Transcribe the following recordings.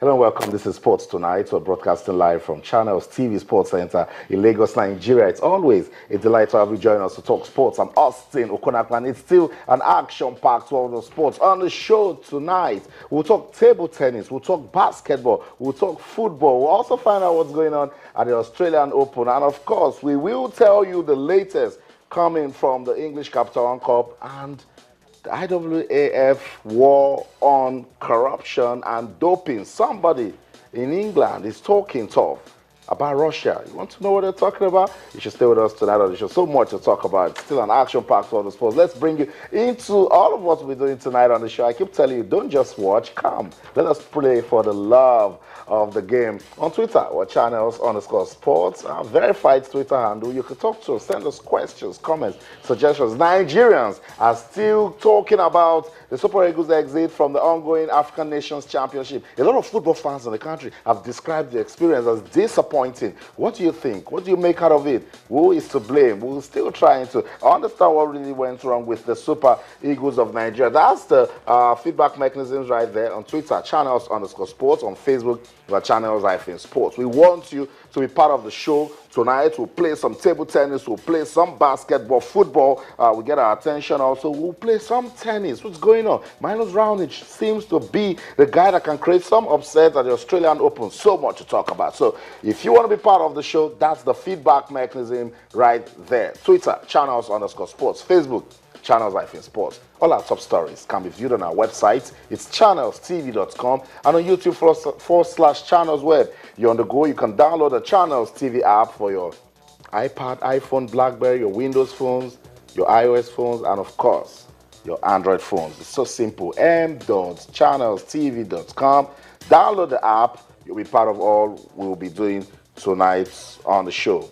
Hello and welcome. This is Sports Tonight. We're broadcasting live from Channels TV Sports Center in Lagos, Nigeria. It's always a delight to have you join us to talk sports. I'm Austin Okonakwan. It's still an action-packed world of sports. On the show tonight, we'll talk table tennis, we'll talk basketball, we'll talk football. We'll also find out what's going on at the Australian Open. And of course, we will tell you the latest coming from the English Capital One Cup and the IAAF war on corruption and doping. Somebody in England is talking tough about Russia. You want to know what they're talking about? You should stay with us tonight on the show. So much to talk about. It's still an action-packed world of sports. Let's bring you into all of what we're doing tonight on the show. I keep telling you, don't just watch, come. Let us play for the love of the game. On Twitter, our channels_sports, our verified Twitter handle. You can talk to us, send us questions, comments, suggestions. Nigerians are still talking about the Super Eagles exit from the ongoing African Nations Championship. A lot of football fans in the country have described the experience as disappointing. What do you think? What do you make out of it? Who is to blame? We're still trying to understand what really went wrong with the Super Eagles of Nigeria. That's the feedback mechanisms right there on Twitter, channels_sports, on Facebook, the channels-sports. We want you to be part of the show tonight. We'll play some table tennis, we'll play some basketball, football. We get our attention also. We'll play some tennis. What's going on? Milos Raonic seems to be the guy that can create some upsets at the Australian Open. So much to talk about. So if you want to be part of the show, that's the feedback mechanism right there. Twitter, channels_sports. Facebook, channels-sports. All our top stories can be viewed on our website. It's channelstv.com and on YouTube /channelsweb. You're on the go. You can download the Channels TV app for your iPad, iPhone, BlackBerry, your Windows phones, your iOS phones, and of course, your Android phones. It's so simple. m.channelstv.com. Download the app. You'll be part of all we'll be doing tonight on the show.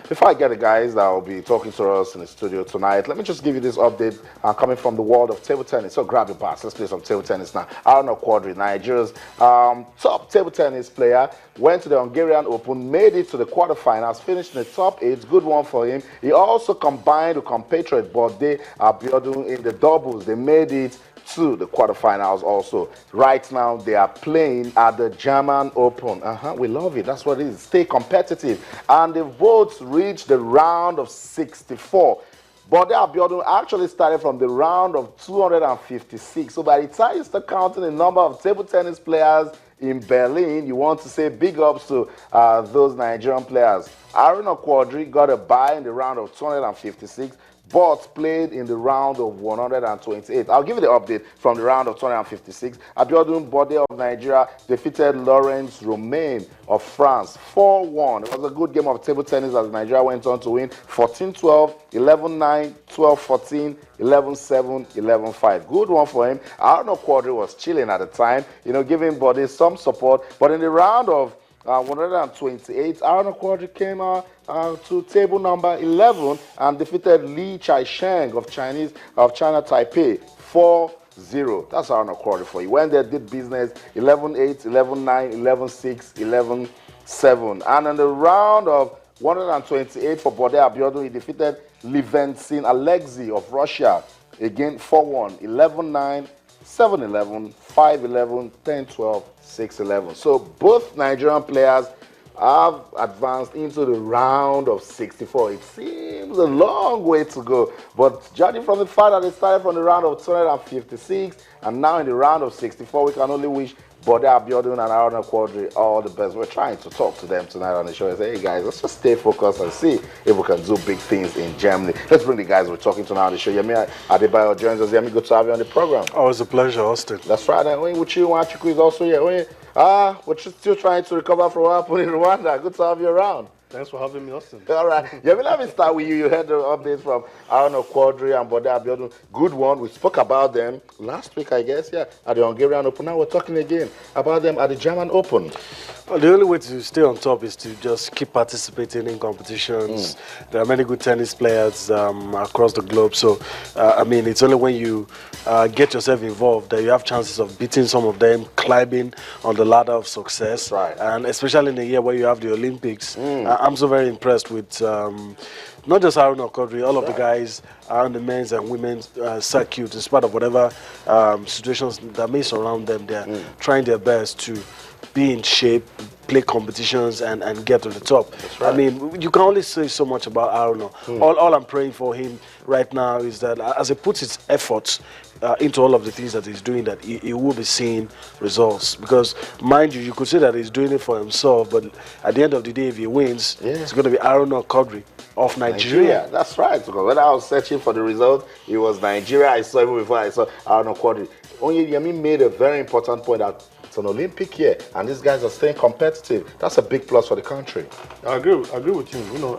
Before I get the guys that will be talking to us in the studio tonight, let me just give you this update coming from the world of table tennis. So grab your bats. Let's play some table tennis now. Quadri, Nigeria's top table tennis player, went to the Hungarian Open, made it to the quarterfinals, finished in the top 8. Good one for him. He also combined with compatriot Bode Abiodun in the doubles. They made it to the quarterfinals also. Right now, they are playing at the German Open. We love it. That's what it is. Stay competitive. And the votes reached the round of 64. Bode Abiodun actually started from the round of 256. So by the time you start counting the number of table tennis players in Berlin, you want to say big ups to those Nigerian players. Quadri got a bye in the round of 256. but played in the round of 128. I'll give you the update from the round of 256. Abiodun Bode of Nigeria defeated Laurence Romain of France 4-1. It was a good game of table tennis as Nigeria went on to win 14-12, 11-9, 12-14, 11-7, 11-5. Good one for him. I don't know, Quadri was chilling at the time, giving Bode some support. But in the round of 128, Aaron Quadri came to table number 11 and defeated Li Chaisheng of China Taipei 4-0. That's Aaron Quadri for you. Went there, did business 11-8, 11-9, 11-6, 11-7. And in the round of 128 for Bode Abiodun, he defeated Levensin Alexei of Russia again 4-1, 11-9, 7-11, 5-11, 10-12, 6-11. So both Nigerian players have advanced into the round of 64. It seems a long way to go, but judging from the fact that they started from the round of 256 and now in the round of 64, we can only wish Bode Abiodun and Aaron Quadri all the best. We're trying to talk to them tonight on the show and say, hey guys, let's just stay focused and see if we can do big things in Germany. Let's bring the guys we're talking to now on the show. Yemi Adebayo joins us. Yemi, good to have you on the program. Oh, it's a pleasure, Austin. That's right. And with you, Wachuku is also here. We're still trying to recover from what happened in Rwanda. Good to have you around. Thanks for having me, Austin. All right. Yemi, let me start with you. You heard the updates from Aaron Quadri and Bode Abiodun. Good one. We spoke about them last week, I guess, at the Hungarian Open. Now we're talking again about them at the German Open. Well, the only way to stay on top is to just keep participating in competitions. There are many good tennis players across the globe. So, it's only when you get yourself involved that you have chances of beating some of them, climbing on the ladder of success. That's right. And especially in a year where you have the Olympics. I'm so very impressed with not just Aaron or Quadri, all of the guys around the men's and women's circuit, in spite of whatever situations that may surround them. They're trying their best to be in shape, play competitions, and get to the top. Right. I mean, you can only say so much about Aaron. All I'm praying for him right now is that as he puts his efforts into all of the things that he's doing, that he will be seeing results. Because, mind you, you could say that he's doing it for himself, but at the end of the day, if he wins, it's going to be Aaron or Quadri of Nigeria. That's right. Because when I was searching for the result, it was Nigeria. I saw even before I saw Aaron Quadri. Onyedemi made a very important point that it's an Olympic year, and these guys are staying competitive. That's a big plus for the country. I agree with you. You know,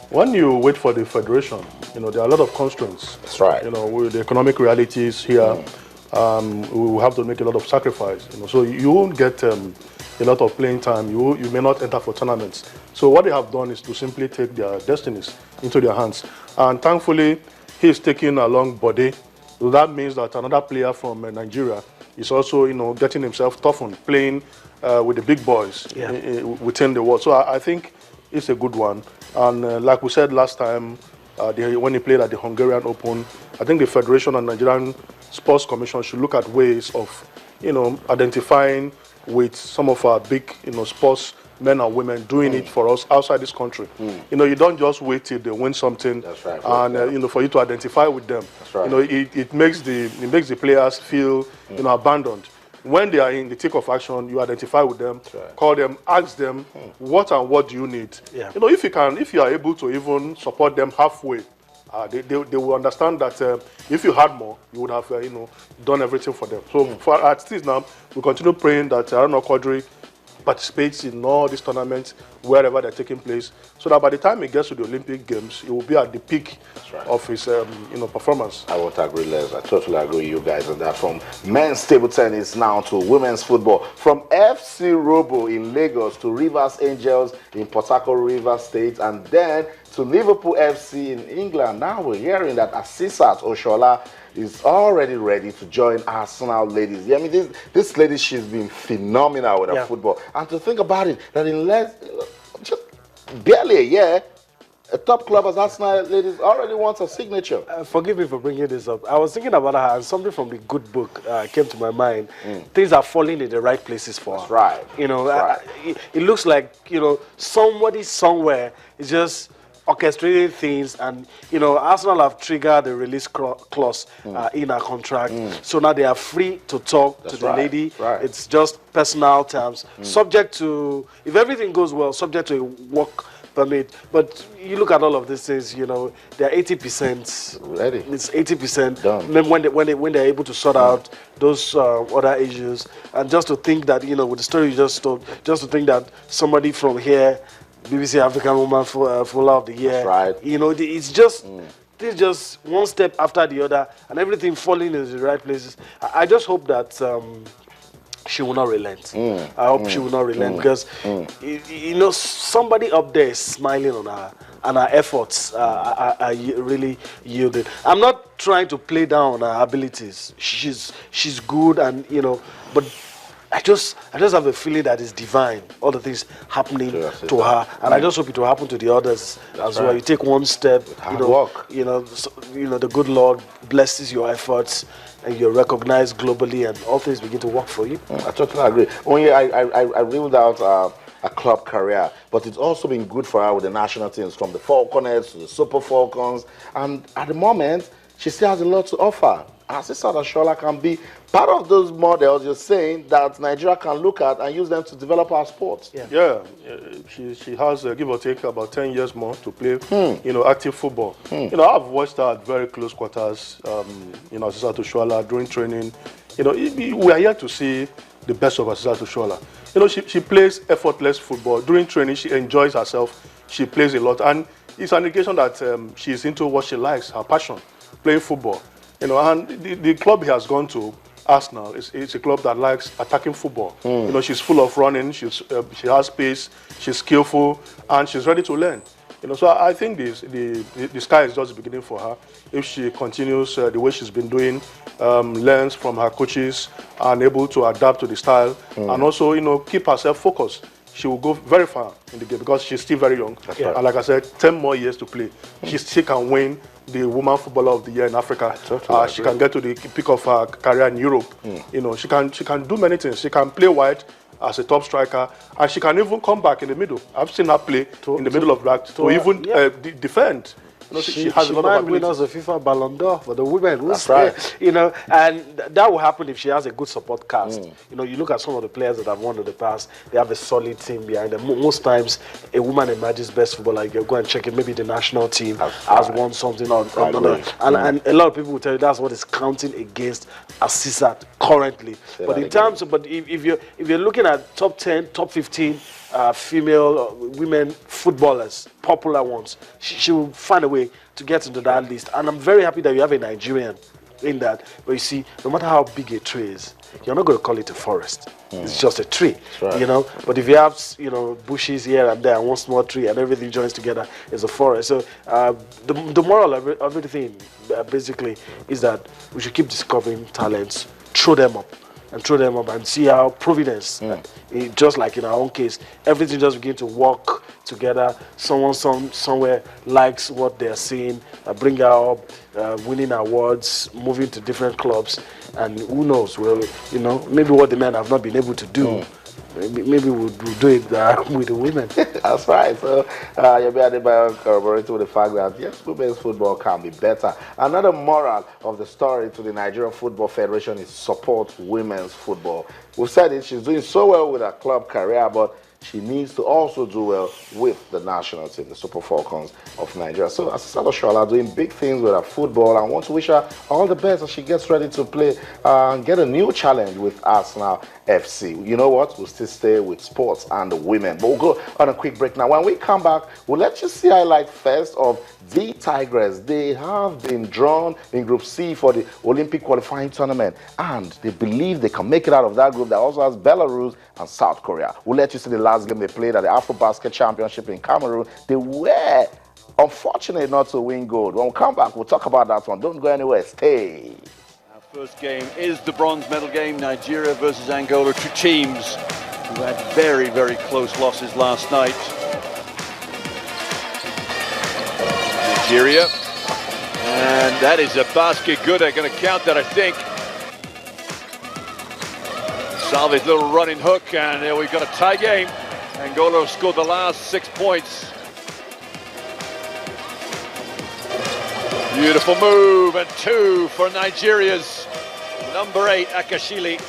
when you wait for the federation, you know, there are a lot of constraints. That's right. You know, with the economic realities here, we will have to make a lot of sacrifice. You know, so you won't get a lot of playing time. You may not enter for tournaments. So what they have done is to simply take their destinies into their hands. And thankfully, he is taking along Bode. So that means that another player from Nigeria is also, you know, getting himself toughened, playing with the big boys within the world. So I think it's a good one. And like we said last time, when he played at the Hungarian Open, I think the Federation and Nigerian Sports Commission should look at ways of, you know, identifying with some of our big, you know, sports men and women doing it for us outside this country. You know, you don't just wait till they win something, That's right. and you know, for you to identify with them. That's right. You know, it makes the players feel you know, abandoned. When they are in the thick of action, you identify with them, right. call them, ask them what do you need. Yeah. You know, if you are able to even support them halfway, they will understand that if you had more, you would have you know, done everything for them. So for at least now, we continue praying that Aaron Quadri participates in all these tournaments wherever they're taking place, so that by the time he gets to the Olympic Games, he will be at the peak of his you know, performance. I won't agree less. I totally agree with you guys on that. From men's table tennis now to women's football. From FC Robo in Lagos to Rivers Angels in Port Harcourt, Rivers State, and then to Liverpool FC in England. Now we're hearing that Asisat Oshola is already ready to join Arsenal ladies. Yeah, I mean, this lady, she's been phenomenal with her football. And to think about it, that in just barely a year, a top club as Arsenal ladies already wants a signature. Forgive me for bringing this up. I was thinking about her, and something from the good book came to my mind. Things are falling in the right places for her. That's right. You know, That's it looks like, you know, somebody somewhere is just orchestrating things, and you know, Arsenal have triggered the release clause in our contract, so now they are free to talk to the lady. Right. It's just personal terms, subject to, if everything goes well, subject to a work permit. But you look at all of these things, you know, they're 80% ready. It's 80% done. Then when they're able to sort out those other issues, and just to think that, you know, with the story you just told, just to think that somebody from here, BBC African Woman Fuller of the Year. That's right. You know, it's just this just one step after the other, and everything falling in the right places. I just hope that she will not relent. I hope she will not relent, because you know, somebody up there is smiling on her, and her efforts are really yielding. I'm not trying to play down on her abilities. She's good, and you know, but I just have a feeling that it's divine, all the things happening to her, and I just hope it will happen to the others as well. You take one step, hard work. you know, the good Lord blesses your efforts, and you're recognized globally, and all things begin to work for you. I totally agree. Only I ruled out a club career, but it's also been good for her with the national teams, from the Falconets to the Super Falcons, and at the moment, she still has a lot to offer. Asisat Oshola can be part of those models you're saying that Nigeria can look at and use them to develop our sports. She has, give or take, about 10 years more to play, you know, active football. You know, I've watched her at very close quarters, you know, Asisat Oshola during training. You know, we are here to see the best of Asisat Oshola. You know, she plays effortless football. During training, she enjoys herself. She plays a lot. And it's an indication that she's into what she likes, her passion, playing football. You know, and the club he has gone to, Arsenal, it's a club that likes attacking football. You know, she's full of running, she has pace, she's skillful, and she's ready to learn. You know, so I think the sky is just beginning for her. If she continues the way she's been doing, learns from her coaches, and able to adapt to the style, and also, you know, keep herself focused. she will go very far in the game because she's still very young. right. And like I said, 10 more years to play. She can win the Woman Footballer of the Year in Africa. She can get to the peak of her career in Europe. You know, she can do many things. She can play wide as a top striker, and she can even come back in the middle. I've seen her play in the middle of that to even defend. You know, she has a lot of ability. Win us a FIFA Ballon d'Or for the women. That's right. You know, and that will happen if she has a good support cast. You know, you look at some of the players that have won in the past, they have a solid team behind them. Most times, a woman emerges best footballer. You go and check it, maybe the national team has won something or another. And a lot of people will tell you that's what is counting against Assisat currently. But in terms of, if you're looking at top 10, top 15, female women footballers, popular ones, she will find a way to get into that list. And I'm very happy that you have a Nigerian in that. But you see, no matter how big a tree is, you're not going to call it a forest. It's just a tree, you know. But if you have, you know, bushes here and there, and one small tree, and everything joins together, it's a forest. So the moral of everything, basically, is that we should keep discovering talents, throw them up and see how Providence, just like in our own case, everything just begin to work together. Someone somewhere likes what they're seeing, bring her up, winning awards, moving to different clubs, and who knows, well, you know, maybe what the men have not been able to do, maybe we'll do it with the women. That's right. So you'll be Adebayo corroborating with the fact that yes, women's football can be better. Another moral of the story to the Nigerian Football Federation is support women's football. We've said it, she's doing so well with her club career, but she needs to also do well with the national team, the Super Falcons of Nigeria. So Assisat Oshoala doing big things with her football. I want to wish her all the best as she gets ready to play and get a new challenge with Arsenal FC. You know what? We'll still stay with sports and the women. But we'll go on a quick break now. When we come back, we'll let you see highlight first of the Tigers. They have been drawn in Group C for the Olympic qualifying tournament, and they believe they can make it out of that group that also has Belarus and South Korea. We'll let you see the last game they played at the AfroBasket Championship in Cameroon. They were unfortunate not to win gold. When we come back, we'll talk about that one. Don't go anywhere. Stay. Our first game is the bronze medal game, Nigeria versus Angola, two teams who had very, very close losses last night. Nigeria, and that is a basket good. I'm going to count that, I think. Salve's little running hook, and we've got a tie game. Angola scored the last 6 points. Beautiful move, and two for Nigeria's number 8, Akashili.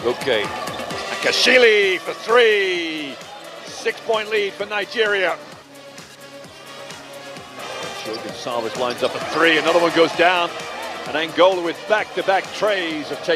Okay, Akashili for 3. 6-point lead for Nigeria. Gonzalez lines up a 3, another one goes down, and Angola with back-to-back trays have taken